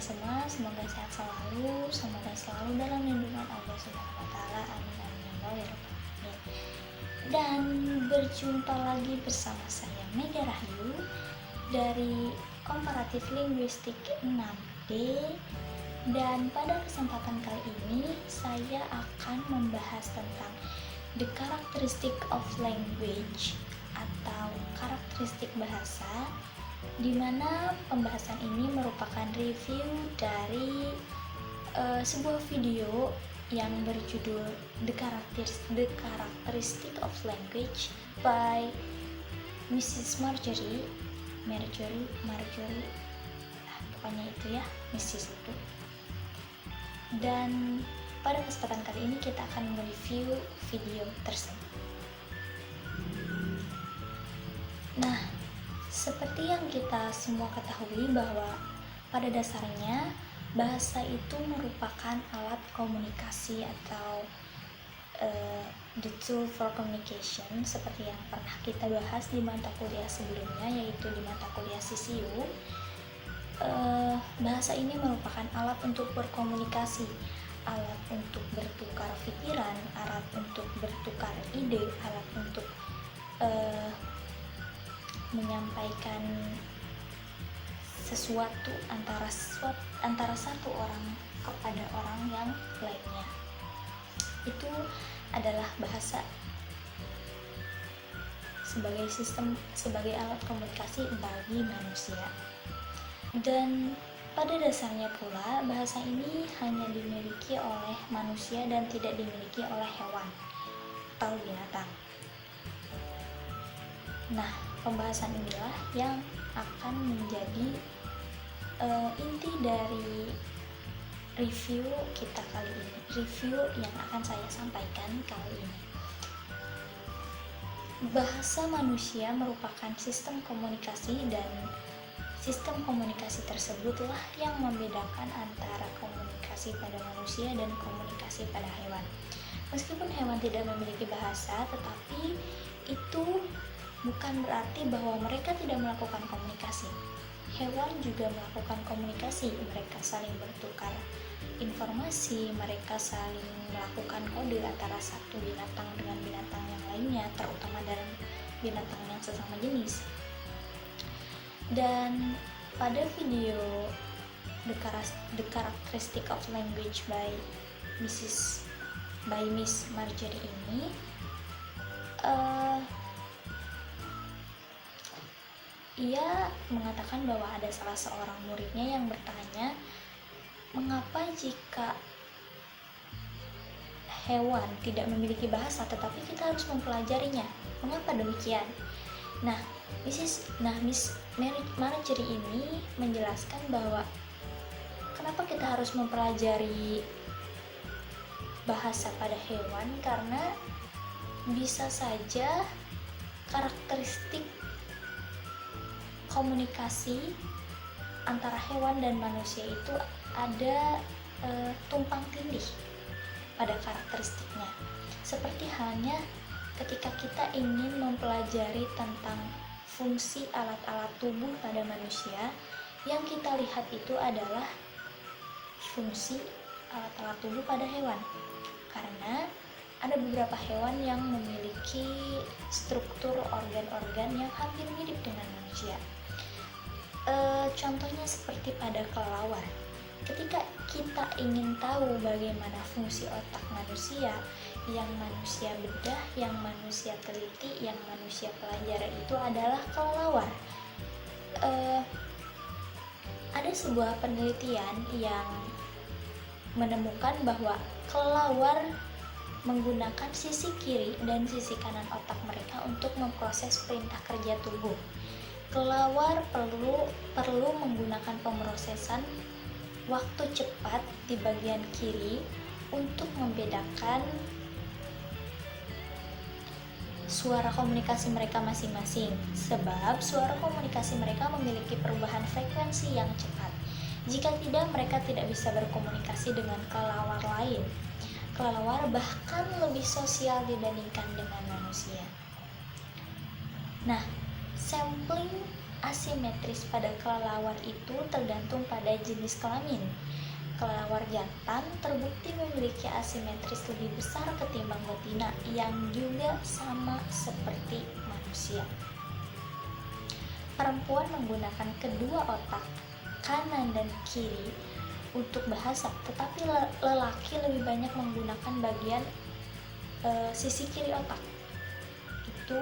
semua, semoga sehat selalu, semoga selalu dalam lindungan Allah Subhanahu wa taala. Amin amin ya Allah ya rabbal alamin. Dan berjumpa lagi bersama saya Mega Rahyu dari Komparatif Linguistik 6D. Dan pada kesempatan kali ini saya akan membahas tentang the characteristic of language atau karakteristik bahasa, di mana pembahasan ini merupakan review dari sebuah video yang berjudul The Characteristic of Language by Mrs. Marjorie, pokoknya itu ya, Mrs. itu. Dan pada kesempatan kali ini kita akan mereview video tersebut. Nah, seperti yang kita semua ketahui bahwa pada dasarnya bahasa itu merupakan alat komunikasi atau the tool for communication, seperti yang pernah kita bahas di mata kuliah sebelumnya, yaitu di mata kuliah CCU. Bahasa ini merupakan alat untuk berkomunikasi, alat untuk bertukar pikiran, alat untuk bertukar ide, alat untuk menyampaikan sesuatu antara satu orang kepada orang yang lainnya. Itu adalah bahasa sebagai alat komunikasi bagi manusia. Dan pada dasarnya pula bahasa ini hanya dimiliki oleh manusia dan tidak dimiliki oleh hewan atau binatang. Nah, pembahasan inilah yang akan menjadi inti dari review kita kali ini, review yang akan saya sampaikan kali ini. Bahasa manusia merupakan sistem komunikasi, dan sistem komunikasi tersebutlah yang membedakan antara komunikasi pada manusia dan komunikasi pada hewan. Meskipun hewan tidak memiliki bahasa, tetapi itu bukan berarti bahwa mereka tidak melakukan komunikasi. Hewan juga melakukan komunikasi, mereka saling bertukar informasi, mereka saling melakukan kode antara satu binatang dengan binatang yang lainnya, terutama dalam binatang yang sesama jenis. Dan pada video The Characteristic of Language by Miss Marjorie ini, ia mengatakan bahwa ada salah seorang muridnya yang bertanya, mengapa jika hewan tidak memiliki bahasa tetapi kita harus mempelajarinya? Mengapa demikian? Nah, Miss Marjorie ini menjelaskan bahwa kenapa kita harus mempelajari bahasa pada hewan, karena bisa saja karakteristik komunikasi antara hewan dan manusia itu ada tumpang tindih pada karakteristiknya. Seperti halnya ketika kita ingin mempelajari tentang fungsi alat-alat tubuh pada manusia, yang kita lihat itu adalah fungsi alat-alat tubuh pada hewan. Karena ada beberapa hewan yang memiliki struktur organ-organ yang hampir mirip dengan manusia. Contohnya seperti pada kelelawar. Ketika kita ingin tahu bagaimana fungsi otak manusia, yang manusia bedah, yang manusia teliti, yang manusia pelajari, itu adalah kelelawar. Ada sebuah penelitian yang menemukan bahwa kelelawar menggunakan sisi kiri dan sisi kanan otak mereka untuk memproses perintah kerja tubuh. Kelelawar perlu menggunakan pemrosesan waktu cepat di bagian kiri untuk membedakan suara komunikasi mereka masing-masing, sebab suara komunikasi mereka memiliki perubahan frekuensi yang cepat. Jika tidak, mereka tidak bisa berkomunikasi dengan kelelawar lain. Kelelawar bahkan lebih sosial dibandingkan dengan manusia. Nah, sampling asimetris pada kelelawar itu tergantung pada jenis kelamin. Kelelawar jantan terbukti memiliki asimetris lebih besar ketimbang betina yang juga sama seperti manusia. Perempuan menggunakan kedua otak, kanan dan kiri, untuk bahasa, tetapi lelaki lebih banyak menggunakan bagian sisi kiri otak. Itu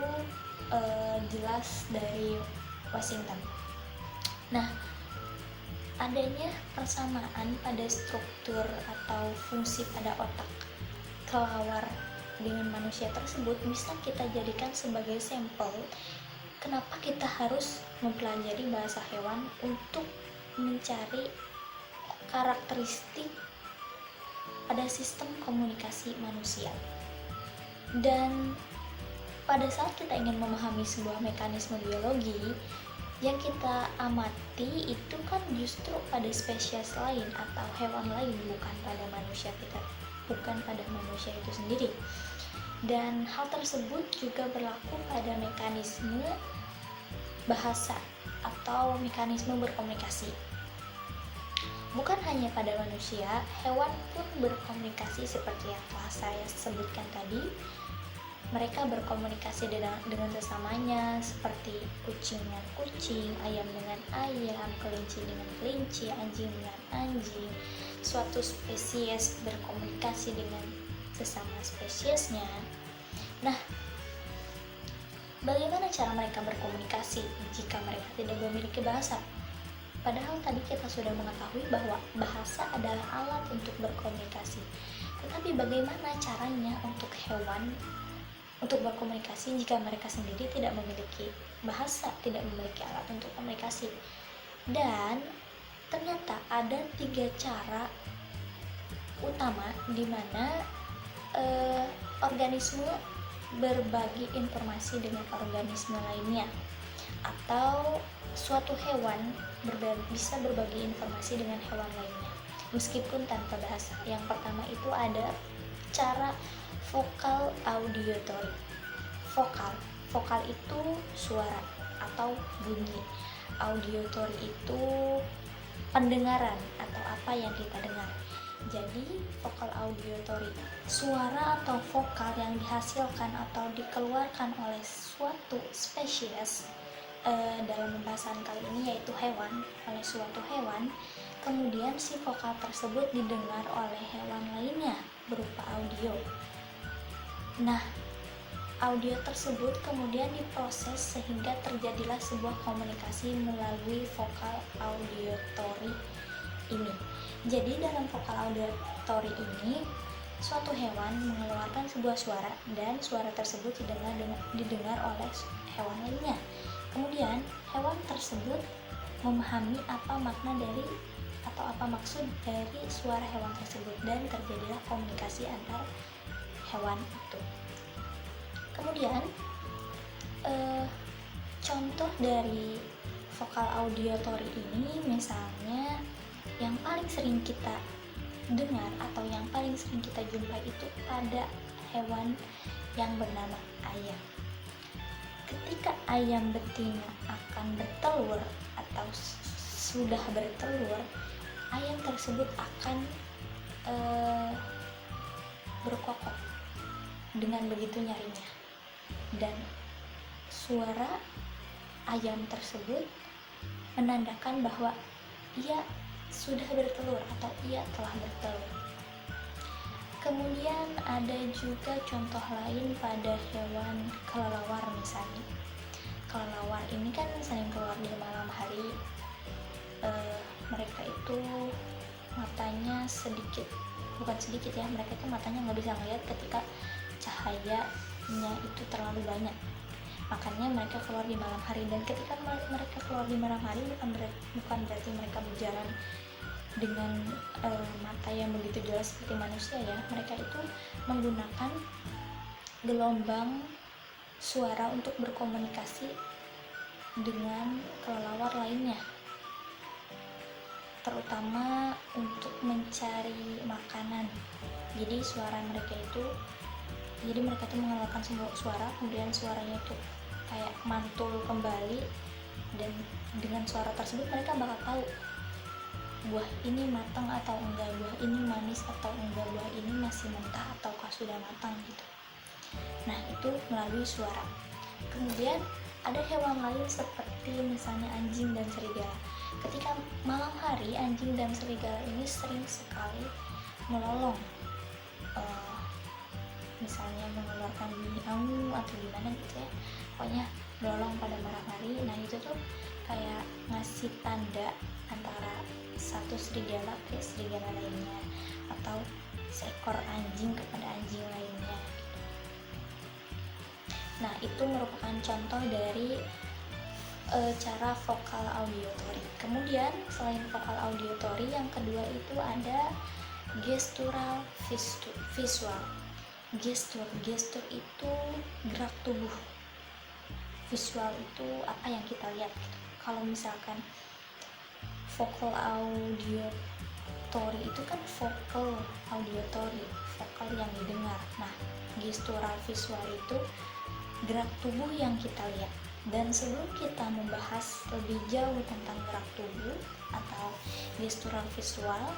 jelas dari Washington. Nah, adanya persamaan pada struktur atau fungsi pada otak kelelawar dengan manusia tersebut bisa kita jadikan sebagai sampel kenapa kita harus mempelajari bahasa hewan untuk mencari karakteristik pada sistem komunikasi manusia. Dan pada saat kita ingin memahami sebuah mekanisme biologi, yang kita amati itu kan justru pada spesies lain atau hewan lain, bukan pada manusia itu sendiri. Dan hal tersebut juga berlaku pada mekanisme bahasa atau mekanisme berkomunikasi. Bukan hanya pada manusia, hewan pun berkomunikasi seperti yang telah saya sebutkan tadi. Mereka berkomunikasi dengan sesamanya, seperti kucing dengan kucing, ayam dengan ayam, kelinci dengan kelinci, anjing dengan anjing. Suatu spesies berkomunikasi dengan sesama spesiesnya. Nah, bagaimana cara mereka berkomunikasi jika mereka tidak memiliki bahasa? Padahal tadi kita sudah mengetahui bahwa bahasa adalah alat untuk berkomunikasi. Tetapi bagaimana caranya untuk hewan untuk berkomunikasi jika mereka sendiri tidak memiliki bahasa, tidak memiliki alat untuk komunikasi? Dan ternyata ada 3 cara utama di mana organisme berbagi informasi dengan organisme lainnya, atau suatu hewan bisa berbagi informasi dengan hewan lainnya meskipun tanpa bahasa. Yang pertama itu ada cara vokal auditory. Vokal itu suara atau bunyi. Auditory itu pendengaran atau apa yang kita dengar. Jadi vokal auditory, suara atau vokal yang dihasilkan atau dikeluarkan oleh suatu spesies dalam pembahasan kali ini yaitu hewan, oleh suatu hewan, kemudian si vokal tersebut didengar oleh hewan lainnya berupa audio. Nah, audio tersebut kemudian diproses sehingga terjadilah sebuah komunikasi melalui vokal auditory ini. Jadi dalam vokal auditory ini, suatu hewan mengeluarkan sebuah suara dan suara tersebut didengar oleh hewan lainnya. Kemudian hewan tersebut memahami apa makna dari atau apa maksud dari suara hewan tersebut dan terjadilah komunikasi antar hewan itu. Kemudian contoh dari vokal auditory ini misalnya yang paling sering kita dengar atau yang paling sering kita jumpai itu pada hewan yang bernama ayam. Ketika ayam betina akan bertelur atau sudah bertelur, ayam tersebut akan berkokok dengan begitu nyarinya, dan suara ayam tersebut menandakan bahwa ia sudah bertelur atau ia telah bertelur. Kemudian ada juga contoh lain pada hewan kelelawar misalnya. Kelelawar ini kan sering keluar di malam hari. Mereka itu matanya bukan sedikit ya, mereka itu matanya nggak bisa melihat ketika cahayanya itu terlalu banyak. Makanya mereka keluar di malam hari, dan ketika mereka keluar di malam hari bukan berarti mereka berjalan dengan mata yang begitu jelas seperti manusia ya. Mereka itu menggunakan gelombang suara untuk berkomunikasi dengan kelelawar lainnya, terutama untuk mencari makanan. Jadi mereka itu mengeluarkan sebuah suara, kemudian suaranya itu kayak mantul kembali dan dengan suara tersebut mereka bakal tahu buah ini matang atau enggak, buah ini manis atau enggak, buah ini masih mentah ataukah sudah matang gitu. Nah, itu melalui suara. Kemudian ada hewan lain seperti misalnya anjing dan serigala. Ketika malam hari, anjing dan serigala ini sering sekali melolong, misalnya mengeluarkan bunyi angu atau gimana gitu ya, pokoknya melolong pada malam hari. Nah, itu tuh kayak ngasih tanda antara satu serigala ke serigala lainnya, atau seekor anjing kepada anjing lainnya. Nah, itu merupakan contoh dari cara vokal auditory. Kemudian selain vokal auditory, yang kedua itu ada gestural visual. Gestur itu gerak tubuh. Visual itu apa yang kita lihat gitu. Kalau misalkan vokal auditory itu kan vokal auditory, vokal yang didengar. Nah, gestural visual itu gerak tubuh yang kita lihat. Dan sebelum kita membahas lebih jauh tentang gerak tubuh atau gestural visual,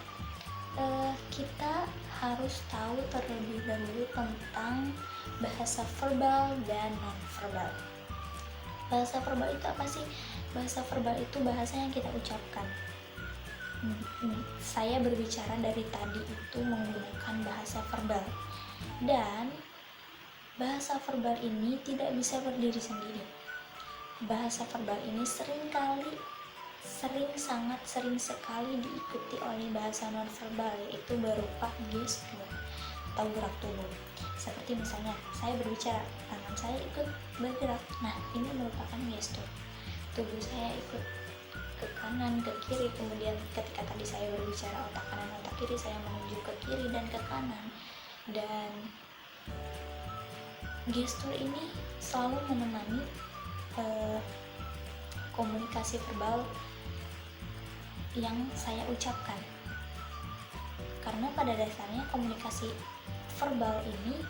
kita harus tahu terlebih dahulu tentang bahasa verbal dan non-verbal. Bahasa verbal itu apa sih? Bahasa verbal itu bahasa yang kita ucapkan. Saya berbicara dari tadi itu menggunakan bahasa verbal. Dan bahasa verbal ini tidak bisa berdiri sendiri. Bahasa verbal ini sangat sering sekali diikuti oleh bahasa nonverbal, yaitu berupa gestur atau gerak tubuh. Seperti misalnya saya berbicara, tangan saya ikut bergerak. Nah, ini merupakan gestur. Tubuh saya ikut ke kanan, ke kiri. Kemudian ketika tadi saya berbicara otak kanan, otak kiri, saya menuju ke kiri dan ke kanan. Dan gestur ini selalu menemani komunikasi verbal yang saya ucapkan, karena pada dasarnya komunikasi verbal ini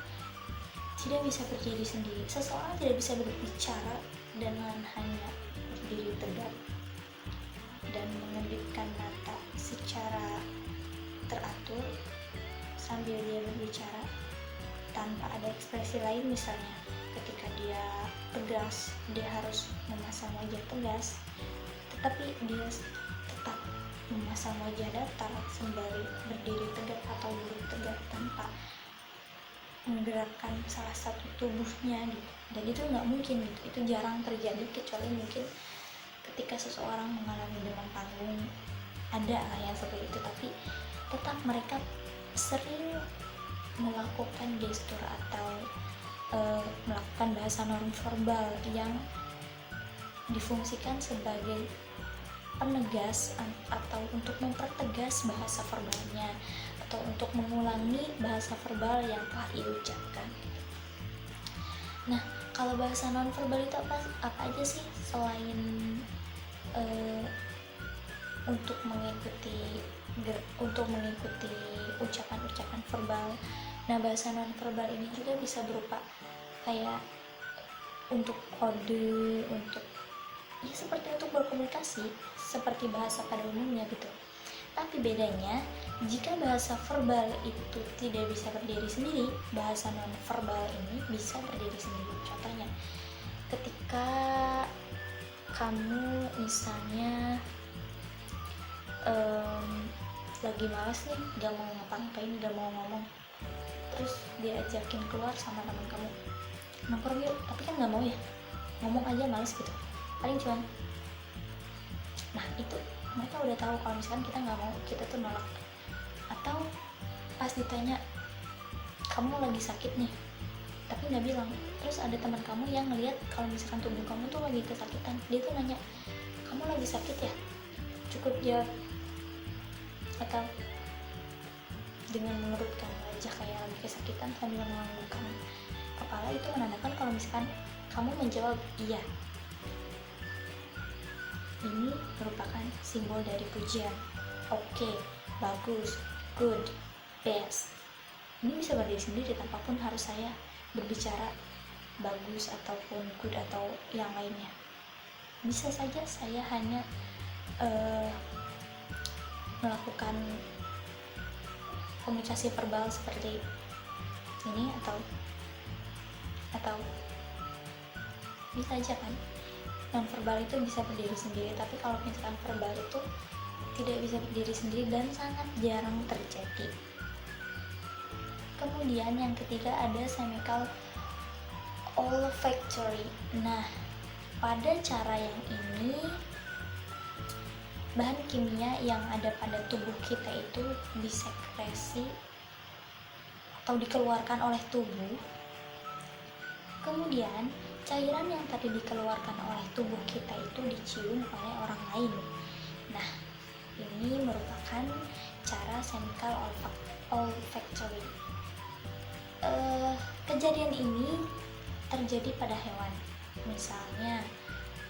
tidak bisa berdiri sendiri. Seseorang tidak bisa berbicara dengan hanya berdiri tegak dan mengendipkan mata secara teratur sambil dia berbicara tanpa ada ekspresi lain. Misalnya ketika dia tegas, dia harus memasang wajah tegas, tetapi dia tetap memasang wajah datar sembari berdiri tegak atau duduk tegak tanpa menggerakkan salah satu tubuhnya gitu. Dan itu nggak mungkin gitu, itu jarang terjadi, kecuali mungkin ketika seseorang mengalami demam panggung, ada lah yang seperti itu. Tapi tetap mereka sering melakukan gestur atau melakukan bahasa nonverbal yang difungsikan sebagai penegas atau untuk mempertegas bahasa verbalnya, atau untuk mengulangi bahasa verbal yang telah diucapkan. Nah, kalau bahasa nonverbal itu apa aja sih selain untuk mengikuti ucapan-ucapan verbal. Nah, bahasa nonverbal ini juga bisa berupa kayak untuk kode, untuk ya seperti untuk berkomunikasi seperti bahasa pada umumnya gitu. Tapi bedanya, jika bahasa verbal itu tidak bisa berdiri sendiri, bahasa nonverbal ini bisa berdiri sendiri. Contohnya, ketika kamu misalnya lagi malas nih, gak mau ngapa-ngapain, gak mau ngomong, terus diajakin keluar sama teman kamu, nongkrong yuk, tapi kan gak mau ya, ngomong aja males gitu, paling cuman. Nah, itu mereka udah tahu kalau misalkan kita nggak mau, kita tuh nolak. Atau pas ditanya, kamu lagi sakit nih, tapi nggak bilang, terus ada teman kamu yang ngelihat kalau misalkan tubuh kamu tuh lagi kesakitan, dia tuh nanya, kamu lagi sakit ya, cukup jawab. Atau dengan mengerutkan wajah kayak lagi kesakitan sambil menganggukkan kepala, itu menandakan kalau misalkan kamu menjawab iya. Ini merupakan simbol dari pujian. Oke, bagus, good, best. Ini bisa berdiri sendiri tanpa pun harus saya berbicara bagus ataupun good atau yang lainnya. Bisa saja saya hanya melakukan komunikasi verbal seperti ini, atau bisa aja kan, non verbal itu bisa berdiri sendiri. Tapi kalau misalkan verbal itu tidak bisa berdiri sendiri dan sangat jarang terjadi. Kemudian yang ketiga ada chemical olfactory. Nah, pada cara yang ini bahan kimia yang ada pada tubuh kita itu disekresi atau dikeluarkan oleh tubuh. Kemudian cairan yang tadi dikeluarkan oleh tubuh kita itu dicium oleh orang lain. Nah, ini merupakan cara chemical olfactory. Kejadian ini terjadi pada hewan. Misalnya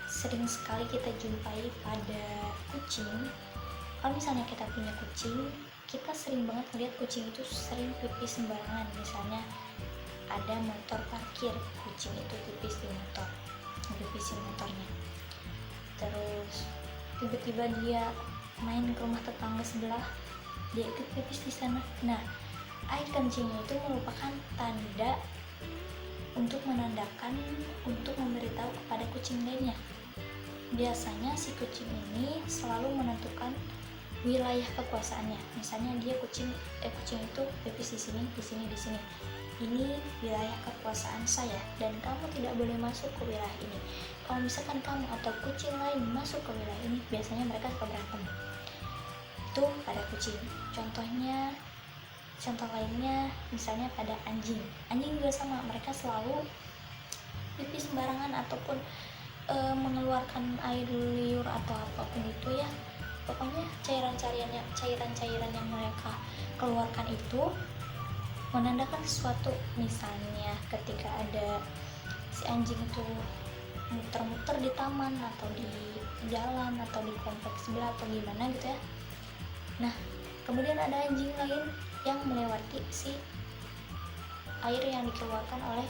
sering sekali kita jumpai pada kucing. Kalau misalnya kita punya kucing, kita sering banget lihat kucing itu sering pipis sembarangan. Misalnya ada motor parkir, kucing itu pipis di motor, pipisin motornya. Terus tiba-tiba dia main ke rumah tetangga sebelah, dia ikut pipis di sana. Nah, air kencingnya itu merupakan tanda untuk menandakan, untuk memberitahu kepada kucing lainnya. Biasanya si kucing ini selalu menentukan wilayah kekuasaannya. Misalnya dia kucing itu pipis di sini, di sini, di sini. Ini wilayah kekuasaan saya dan kamu tidak boleh masuk ke wilayah ini. Kalau misalkan kamu atau kucing lain masuk ke wilayah ini, biasanya mereka suka berantem. Itu pada kucing. Contoh lainnya misalnya pada anjing juga sama, mereka selalu pipis sembarangan ataupun mengeluarkan air liur atau apapun itu ya. Pokoknya cairan-cairan yang mereka keluarkan itu menandakan sesuatu. Misalnya ketika ada si anjing itu muter-muter di taman atau di jalan atau di kompleks sebelah atau gimana gitu ya. Nah, kemudian ada anjing lain yang melewati si air yang dikeluarkan oleh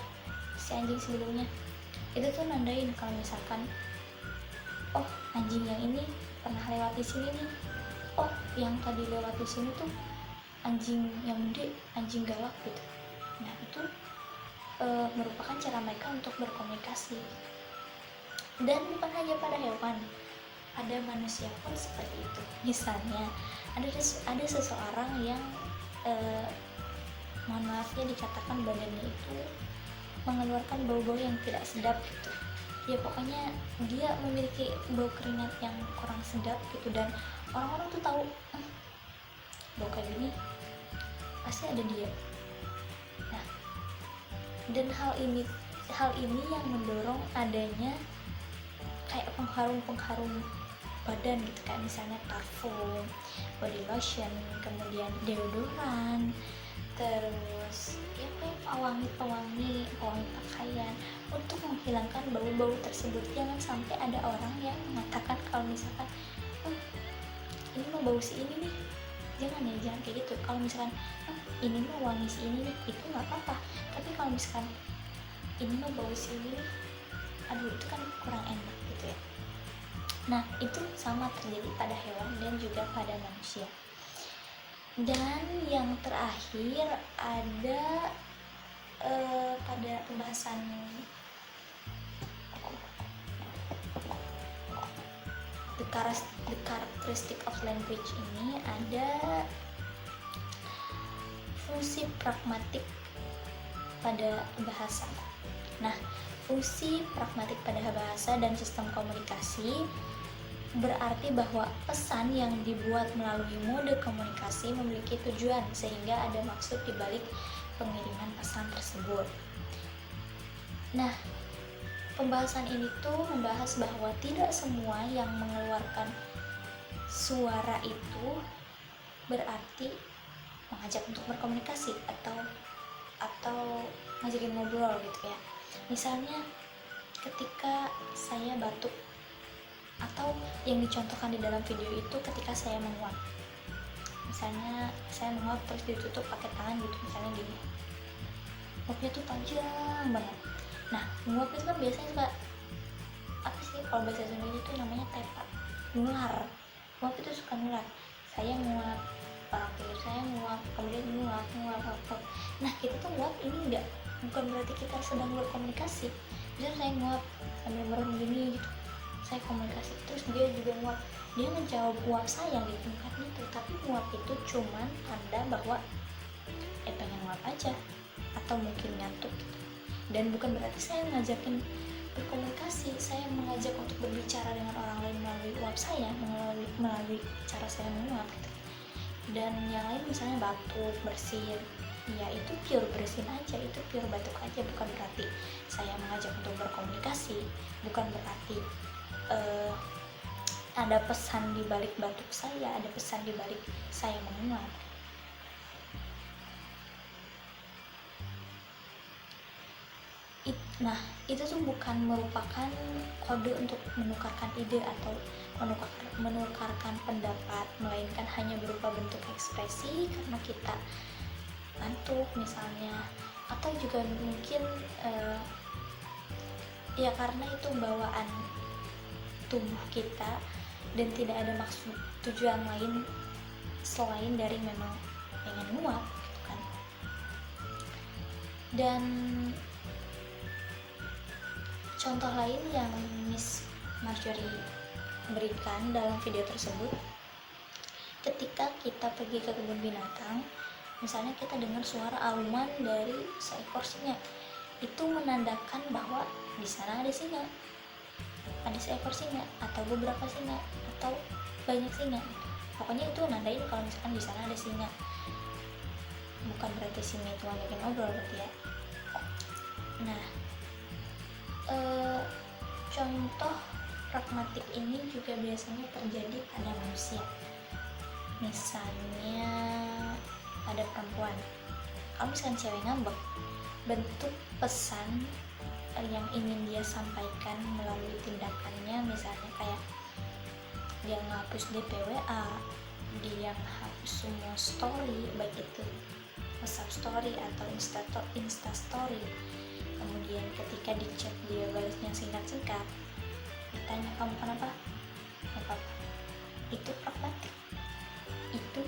si anjing sebelumnya. Itu tuh nandain kalau misalkan, oh anjing yang ini pernah lewat di sini nih. Oh, yang tadi lewat di sini tuh anjing yang gede, anjing galak gitu. Nah, itu merupakan cara mereka untuk berkomunikasi. Dan bukan hanya pada hewan, ada manusia pun seperti itu. Misalnya ada seseorang yang mohon maafnya dikatakan badannya itu mengeluarkan bau-bau yang tidak sedap gitu. Ya pokoknya dia memiliki bau keringat yang kurang sedap gitu, dan orang-orang tuh tahu bau kayak gini pasti ada dia. Nah, dan hal ini yang mendorong adanya kayak pengharum badan gitu, kayak misalnya parfum, body lotion, kemudian deodoran, terus ya kayak pewangi pakaian untuk menghilangkan bau-bau tersebut. Jangan sampai ada orang yang mengatakan kalau misalkan ini mah bau si ini nih, jangan kayak gitu. Kalau misalkan ini mah wangi si ini nih, itu nggak apa-apa. Tapi kalau misalkan ini mah bau si ini nih, aduh itu kan kurang enak gitu ya. Nah, itu sama terjadi pada hewan dan juga pada manusia. Dan yang terakhir ada pada pembahasan the characteristic of language ini ada fungsi pragmatik pada bahasa. Nah, fungsi pragmatik pada bahasa dan sistem komunikasi berarti bahwa pesan yang dibuat melalui mode komunikasi memiliki tujuan, sehingga ada maksud di balik pengiriman pesan tersebut. Nah, pembahasan ini tuh membahas bahwa tidak semua yang mengeluarkan suara itu berarti mengajak untuk berkomunikasi atau ngajakin ngobrol gitu ya. Misalnya ketika saya batuk, atau yang dicontohkan di dalam video itu ketika saya menguap. Misalnya saya menguap terus ditutup pakai tangan gitu, misalnya gini. Nguapnya tuh panjang banget. Nah, menguap itu kan biasanya suka apa sih, kalau bahasa Sunda itu namanya tepat, nular. Nguap itu suka nular. Saya nguap, orang pikir saya nguap, kemudian nguap. Nah kita tuh nguap ini bukan berarti kita sedang berkomunikasi. Jadi saya nguap sambil merem gini gitu, saya komunikasi. Terus dia juga nguap, dia menjawab nguap saya gitu, bukan itu. Tapi nguap itu cuman tanda bahwa pengen nguap aja atau mungkin ngantuk gitu. Dan bukan berarti saya ngajakin berkomunikasi, saya mengajak untuk berbicara dengan orang lain melalui uap saya, melalui cara saya menguap gitu. Dan yang lain misalnya batuk, bersin, ya itu pure bersin aja, itu pure batuk aja, bukan berarti saya mengajak untuk berkomunikasi, bukan berarti ada pesan di balik batuk saya, ada pesan di balik saya menguap. Nah, itu tuh bukan merupakan kode untuk menukarkan ide atau menukarkan pendapat, melainkan hanya berupa bentuk ekspresi karena kita ngantuk misalnya, atau juga mungkin ya karena itu bawaan tubuh kita dan tidak ada maksud tujuan lain selain dari memang pengen nguap gitu kan. Dan contoh lain yang Miss Marjorie berikan dalam video tersebut, ketika kita pergi ke kebun binatang, misalnya kita dengar suara auman dari seekor singa, itu menandakan bahwa di sana ada singa, ada seekor singa atau beberapa singa atau banyak singa. Pokoknya itu nandain kalau misalkan di sana ada singa. Bukan berarti singa itu ngajakin ngobrol berarti ya. Nah, contoh pragmatik ini juga biasanya terjadi pada manusia. Misalnya ada perempuan, kalau misalnya cewek ngambek, bentuk pesan yang ingin dia sampaikan melalui tindakannya, misalnya kayak dia ngapus DPWA, dia menghapus semua story, baik itu WhatsApp story atau Insta story. Kemudian ketika di chat dia balasnya singkat-singkat, ditanya kamu kenapa? Apa? Itu pragmatik, itu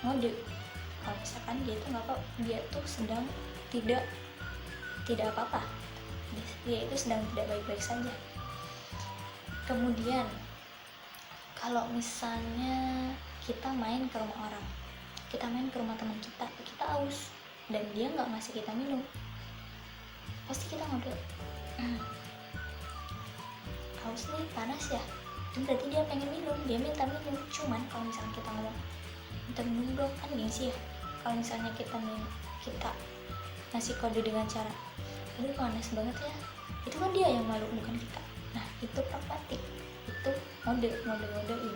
mode. Kalau misalkan dia tuh nggak apa, dia tuh sedang tidak apa-apa, dia itu sedang tidak baik-baik saja. Kemudian kalau misalnya kita main ke rumah orang, kita main ke rumah teman kita aus dan dia nggak ngasih kita minum, pasti kita ngobrol, haus nih, panas ya, itu berarti dia pengen minum, dia minta minum. Cuman kalau misalnya kita ngomong minta minum dong, kan gengsi ya. Kalau misalnya kita ngasih kode dengan cara aduh panas banget ya, itu kan dia yang malu, bukan kita. Nah itu pragmatik, itu mode ini.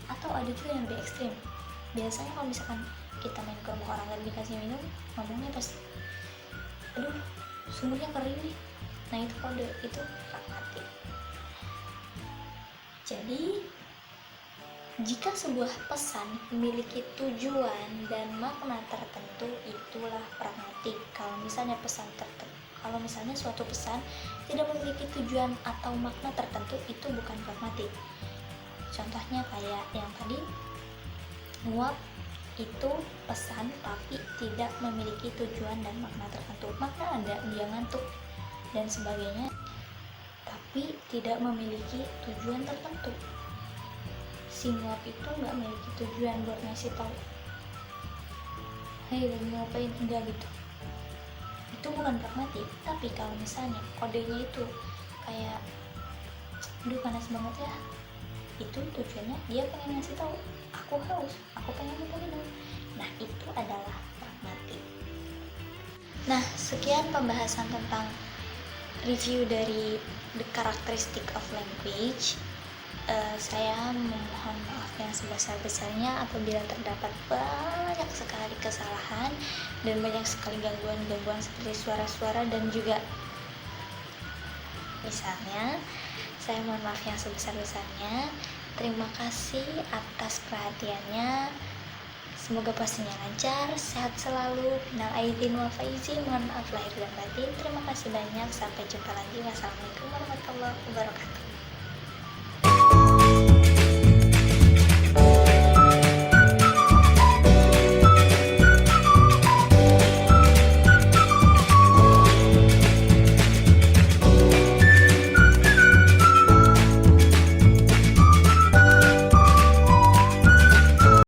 Atau ada juga yang lebih ekstrim. Biasanya kalau misalkan kita main ke rumah orang dan dikasih minum, ngomongnya pasti aduh sumurnya kering nih. Nah itu kode, itu pragmatik. Jadi jika sebuah pesan memiliki tujuan dan makna tertentu, itulah pragmatik. Kalau misalnya suatu pesan tidak memiliki tujuan atau makna tertentu, itu bukan pragmatik. Contohnya kayak yang tadi, nguap itu pesan tapi tidak memiliki tujuan dan makna tertentu. Makna ada, dia ngantuk dan sebagainya, tapi tidak memiliki tujuan tertentu. Si nguap itu nggak memiliki tujuan buat ngasih tahu, hei lagi ngapain, enggak gitu. Itu bukan pragmatik. Tapi kalau misalnya kodenya itu kayak aduh panas banget ya, itu tujuannya dia pengen ngasih tahu aku haus, aku pengen minum. Nah itu adalah pragmatik. Nah sekian pembahasan tentang review dari the characteristic of language. Saya memohon maaf yang sebesar-besarnya apabila terdapat banyak sekali kesalahan dan banyak sekali gangguan-gangguan seperti suara-suara, dan juga misalnya saya mohon maaf yang sebesar-besarnya. Terima kasih atas perhatiannya. Semoga puasanya lancar, sehat selalu. Minal aidin wal faizin, mohon maaf lahir dan batin. Terima kasih banyak. Sampai jumpa lagi. Wassalamualaikum warahmatullahi wabarakatuh.